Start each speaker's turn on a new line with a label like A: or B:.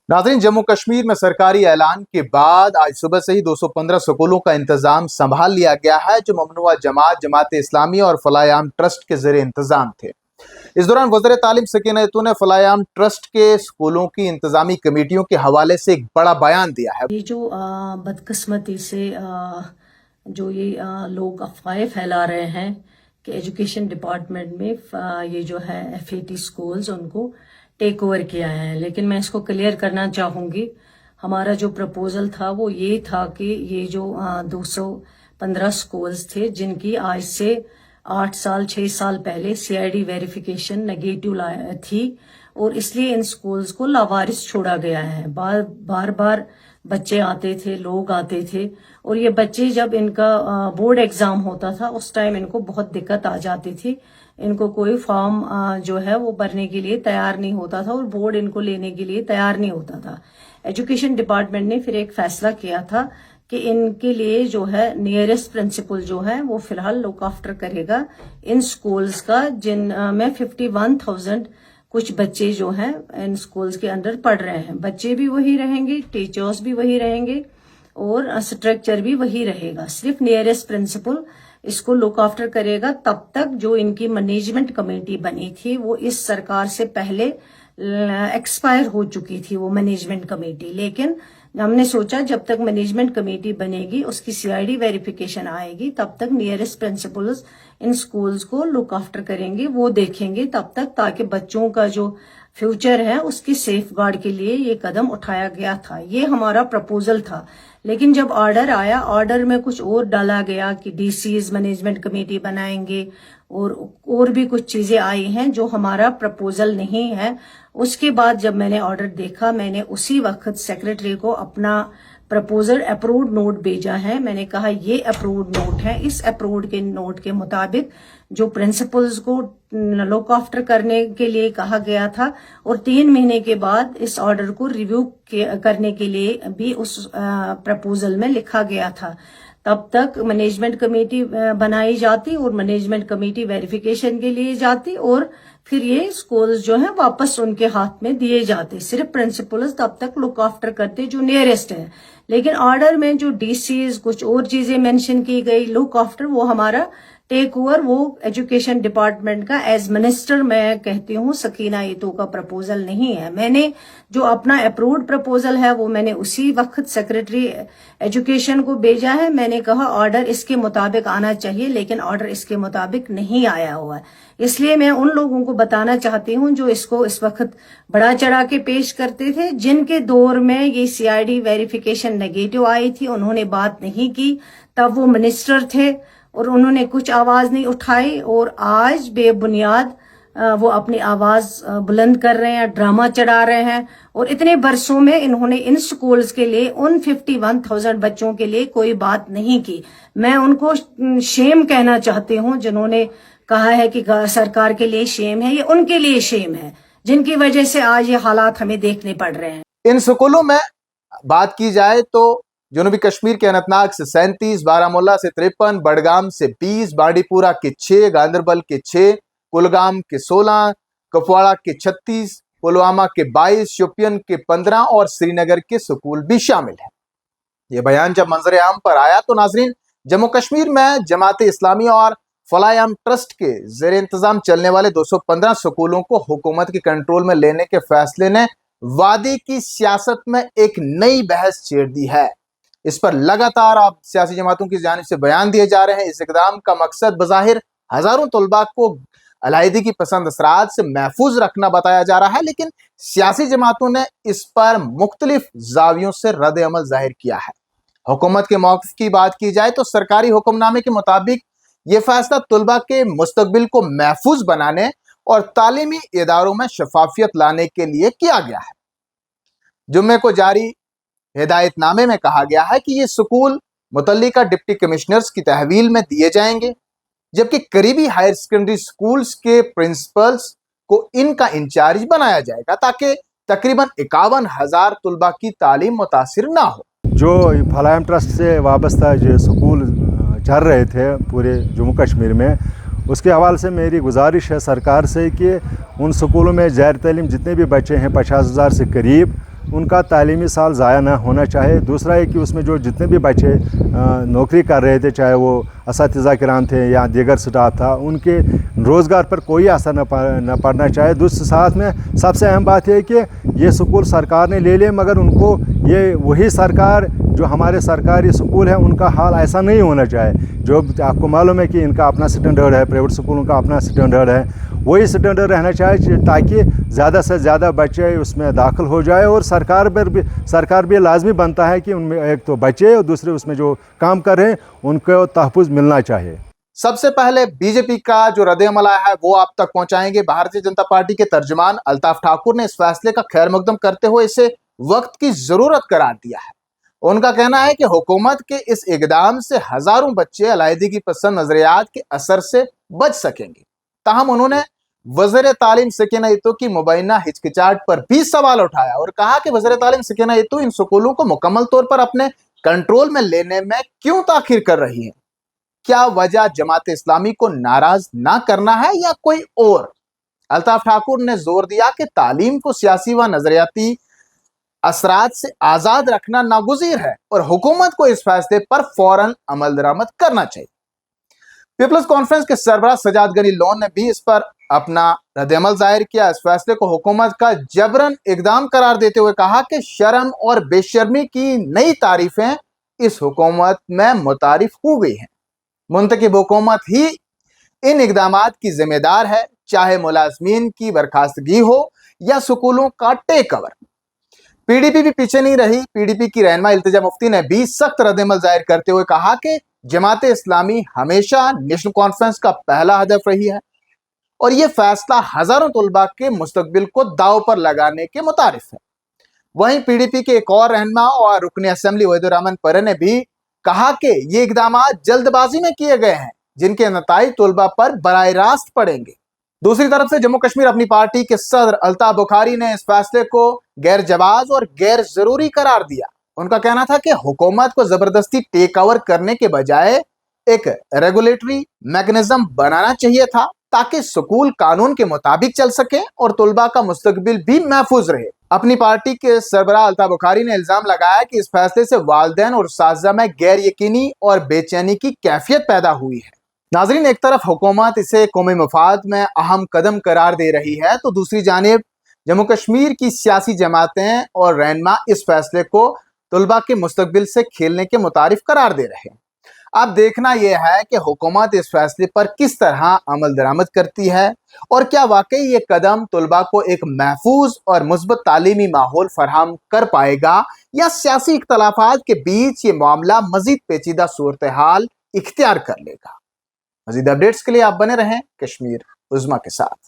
A: नाज़रीन, जम्मू कश्मीर में सरकारी ऐलान के बाद आज सुबह से ही 215 स्कूलों का इंतजाम संभाल लिया गया है, जो ममनुआ जमात इस्लामी और फलायाम ट्रस्ट के ज़रिए इंतजाम थे। इस दौरान वज़ीर तालीम सकीना यतू ने फलायाम ट्रस्ट के स्कूलों की इंतजामी कमेटियों के हवाले से एक बड़ा बयान दिया है।
B: ये जो बदकिस्मती से जो ये लोग अफवाहें फैला रहे हैं कि एजुकेशन डिपार्टमेंट में ये जो है FAT स्कूल्स उनको टेक ओवर किया है, लेकिन मैं इसको क्लियर करना चाहूँगी। हमारा जो प्रपोजल था वो ये था कि ये जो 215 स्कूल्स थे जिनकी आज से 8 साल 6 साल पहले CID वेरिफिकेशन नेगेटिव थी और इसलिए इन स्कूल्स को लावारिस छोड़ा गया है। बार बार बच्चे आते थे, लोग आते थे और ये बच्चे जब इनका बोर्ड एग्जाम होता था उस टाइम इनको बहुत दिक्कत आ जाती थी। इनको कोई फॉर्म जो है वो भरने के लिए तैयार नहीं होता था और बोर्ड इनको लेने के लिए तैयार नहीं होता था। एजुकेशन डिपार्टमेंट ने फिर एक फैसला किया था कि इनके लिए जो है नियरेस्ट प्रिंसिपल जो है वो फिलहाल लुक आफ्टर करेगा इन स्कूल्स का, जिन में 51,000 कुछ बच्चे जो हैं इन स्कूल्स के अंदर पढ़ रहे हैं। बच्चे भी वही रहेंगे, टीचर्स भी वही रहेंगे और स्ट्रक्चर भी वही रहेगा। सिर्फ नियरेस्ट प्रिंसिपल इसको लुक आफ्टर करेगा। तब तक जो इनकी मैनेजमेंट कमेटी बनी थी वो इस सरकार से पहले एक्सपायर हो चुकी थी वो मैनेजमेंट कमेटी, लेकिन हमने सोचा जब तक मैनेजमेंट कमेटी बनेगी उसकी CID वेरिफिकेशन आएगी तब तक नियरेस्ट प्रिंसिपल्स इन स्कूल्स को लुक आफ्टर करेंगे, वो देखेंगे तब तक, ताकि बच्चों का जो फ्यूचर है उसकी सेफ गार्ड के लिए ये कदम उठाया गया था। ये हमारा प्रपोजल था, लेकिन जब ऑर्डर आया, ऑर्डर में कुछ और डाला गया कि DCs मैनेजमेंट कमेटी बनाएंगे और भी कुछ चीजें आई हैं जो हमारा प्रपोजल नहीं है। उसके बाद जब मैंने ऑर्डर देखा, मैंने उसी वक्त सेक्रेटरी को अपना प्रपोजल अप्रूव्ड नोट भेजा है। मैंने कहा ये अप्रूव्ड नोट है, इस अप्रूव्ड के नोट के मुताबिक जो प्रिंसिपल्स को लुक आफ्टर करने के लिए कहा गया था और 3 महीने के बाद इस ऑर्डर को रिव्यू करने के लिए भी उस प्रपोजल में लिखा गया था। तब तक मैनेजमेंट कमेटी बनाई जाती और मैनेजमेंट कमेटी वेरिफिकेशन के लिए जाती और फिर ये स्कूल्स जो है वापस उनके हाथ में दिए जाते। सिर्फ प्रिंसिपल्स तब तक लुक आफ्टर करते जो नियरेस्ट है, लेकिन ऑर्डर में जो DCs कुछ और चीजें मेंशन की गई, लुक आफ्टर वो हमारा टेक ओवर वो एजुकेशन डिपार्टमेंट का एज मिनिस्टर मैं कहती हूँ सकीना यतू का प्रपोजल नहीं है। मैंने जो अपना अप्रूव्ड प्रपोजल है वो मैंने उसी वक्त सेक्रेटरी एजुकेशन को भेजा है। मैंने कहा ऑर्डर इसके मुताबिक आना चाहिए, लेकिन ऑर्डर इसके मुताबिक नहीं आया हुआ है। इसलिए मैं उन लोगों को बताना चाहती हूँ जो इसको इस वक्त बड़ा चढ़ा के पेश करते थे, जिनके दौर में ये CID वेरिफिकेशन नेगेटिव आई थी, उन्होंने बात नहीं की, तब वो मिनिस्टर थे और उन्होंने कुछ आवाज नहीं उठाई और आज बेबुनियाद वो अपनी आवाज बुलंद कर रहे हैं, ड्रामा चढ़ा रहे हैं। और इतने बरसों में इन्होंने इन स्कूल्स के लिए, उन 51,000 बच्चों के लिए कोई बात नहीं की। मैं उनको शेम कहना चाहती हूँ जिन्होंने कहा है कि सरकार के लिए शेम है, ये उनके लिए शेम है जिनकी वजह से आज ये हालात हमें देखने पड़ रहे हैं।
A: इन स्कूलों में बात की जाए तो जनूबी कश्मीर के अनंतनाग से 37, बारामूला से 53, बडगाम से 20, बांडीपुरा के 6, गांदरबल के 6, कुलगाम के 16, कुपवाड़ा के 36, पुलवामा के 22, शोपियन के 15 और श्रीनगर के स्कूल भी शामिल हैं। ये बयान जब मंजर आम पर आया तो नाजरीन, जम्मू कश्मीर में जमात इस्लामी और फलायाम ट्रस्ट के ज़ेर इंतजाम चलने वाले 215 स्कूलों को हुकूमत के कंट्रोल में लेने के फैसले ने वादे की सियासत में एक नई बहस छेड़ दी है। इस पर लगातार अब सियासी जमातों की जानिब से बयान दिए जा रहे हैं। इस इक़दाम का मकसद बज़ाहिर हजारों तलबा को अलहदगी की पसंद असरात से महफूज रखना बताया जा रहा है, लेकिन सियासी जमातों ने इस पर मुख्तलिफ जावियों से रद्द अमल जाहिर किया है। हुकूमत के मौक़िफ़ की बात की जाए तो सरकारी हुक्मनामे के मुताबिक ये फैसला तलबा के मुस्तकबिल को महफूज बनाने और तालीमी इदारों में शफाफियत लाने के लिए किया गया है। जुम्मे को जारी हिदायतनामे में कहा गया है कि ये स्कूल मुतल्लिका डिप्टी कमिश्नर्स की तहवील में दिए जाएंगे, जबकि करीबी हायर सेकेंडरी स्कूल्स के प्रिंसिपल्स को इनका इंचार्ज बनाया जाएगा ताकि तकरीबन 51,000 तलबा की तालीम मुतासिर ना हो।
C: जो फलायाम ट्रस्ट से वाबस्ता जो स्कूल चल रहे थे पूरे जम्मू कश्मीर में, उसके हवाले से मेरी गुजारिश है सरकार से कि उन स्कूलों में ज़ैर तालीम जितने भी बच्चे हैं 50,000 से करीब ان کا تعلیمی سال ضائع نہ ہونا چاہیے. دوسرا ہے کہ اس میں جو جتنے بھی بچے نوکری کر رہے تھے, چاہے وہ اساتذہ کرام تھے یا دیگر سٹاف تھا, ان کے روزگار پر کوئی اثر نہ پڑنا چاہیے. ساتھ میں سب سے اہم بات یہ ہے کہ یہ سکول سرکار نے لے لیے, مگر ان کو یہ وہی سرکار جو ہمارے سرکاری سکول ہیں ان کا حال ایسا نہیں ہونا چاہیے. جو آپ کو معلوم ہے کہ ان کا اپنا اسٹینڈرڈ ہے, پرائیویٹ سکولوں کا اپنا اسٹینڈرڈ ہے, وہی اسٹینڈرڈ رہنا چاہیے تاکہ زیادہ سے زیادہ بچے اس میں داخل ہو جائے. اور سرکار بھی لازمی بنتا ہے کہ ان میں ایک تو بچے اور دوسرے اس میں جو کام کر رہے ہیں ان کو تحفظ ملنا چاہیے.
A: سب سے پہلے بی جے پی کا جو رد عمل آیا ہے وہ آپ تک پہنچائیں گے. بھارتیہ جنتا پارٹی کے ترجمان الطاف ٹھاکر نے اس فیصلے کا خیر مقدم کرتے ہوئے اسے وقت کی ضرورت قرار دیا ہے. ان کا کہنا ہے کہ حکومت کے اس اقدام سے ہزاروں بچے علیحدگی پسند نظریات کے اثر سے بچ سکیں گے. تاہم انہوں نے وزیر تعلیم سکینہ ایتو کی مبینہ ہچکچاہٹ پر بھی سوال اٹھایا اور کہا کہ وزیر تعلیم سکینہ ایتو ان سکولوں کو مکمل طور پر اپنے کنٹرول میں لینے میں کیوں تاخیر کر رہی ہیں. کیا وجہ جماعت اسلامی کو ناراض نہ کرنا ہے یا کوئی اور؟ الطاف ٹھاکر نے زور دیا کہ تعلیم کو سیاسی و نظریاتی اثرات سے آزاد رکھنا ناگزیر ہے اور حکومت کو اس فیصلے پر فوراً عمل درآمد کرنا چاہیے. پیپلز کانفرنس کے سربراہ سجاد غنی لون نے بھی اس پر اپنا رد عمل ظاہر کیا. اس فیصلے کو حکومت کا جبرن اقدام قرار دیتے ہوئے کہا کہ شرم اور بے شرمی کی نئی تعریفیں اس حکومت میں متعارف ہو گئی ہیں. منتخب حکومت ہی ان اقدامات کی ذمہ دار ہے, چاہے ملازمین کی برخاستگی ہو یا سکولوں کا take over. P D P بھی پیچھے نہیں رہی. پی ڈی پی کی رہنما التجا مفتی نے بھی سخت رد عمل ظاہر کرتے ہوئے کہا کہ جماعت اسلامی ہمیشہ نیشنل کانفرنس کا پہلا ہدف رہی ہے اور یہ فیصلہ ہزاروں طلباء کے مستقبل کو داؤ پر لگانے کے مترادف ہے. وہیں پی ڈی پی کے ایک اور رہنما اور رکن اسمبلی وحید الرحمن پرے نے بھی کہا کہ یہ اقدامات جلد بازی میں کیے گئے ہیں جن کے نتائج طلباء پر براہ راست پڑیں گے. دوسری طرف سے جموں کشمیر اپنی پارٹی کے صدر الطاف بخاری نے اس فیصلے کو غیر جواز اور غیر ضروری قرار دیا. ان کا کہنا تھا کہ حکومت کو زبردستی ٹیک اوور کرنے کے بجائے ایک ریگولیٹری میکنزم بنانا چاہیے تھا تاکہ سکول قانون کے مطابق چل سکے اور طلباء کا مستقبل بھی محفوظ رہے. اپنی پارٹی کے سربراہ الطاف بخاری نے الزام لگایا کہ اس فیصلے سے والدین اور اساتذہ میں غیر یقینی اور بے چینی کی کیفیت پیدا ہوئی ہے. ناظرین، ایک طرف حکومت اسے قومی مفاد میں اہم قدم قرار دے رہی ہے تو دوسری جانب جموں کشمیر کی سیاسی جماعتیں اور رہنما اس فیصلے کو طلباء کے مستقبل سے کھیلنے کے مترادف قرار دے رہے ہیں. اب دیکھنا یہ ہے کہ حکومت اس فیصلے پر کس طرح عمل درآمد کرتی ہے اور کیا واقعی یہ قدم طلباء کو ایک محفوظ اور مثبت تعلیمی ماحول فراہم کر پائے گا یا سیاسی اختلافات کے بیچ یہ معاملہ مزید پیچیدہ صورتحال اختیار کر لے گا. مزید اپڈیٹس کے لیے آپ بنے رہیں کشمیر عظمیٰ کے ساتھ.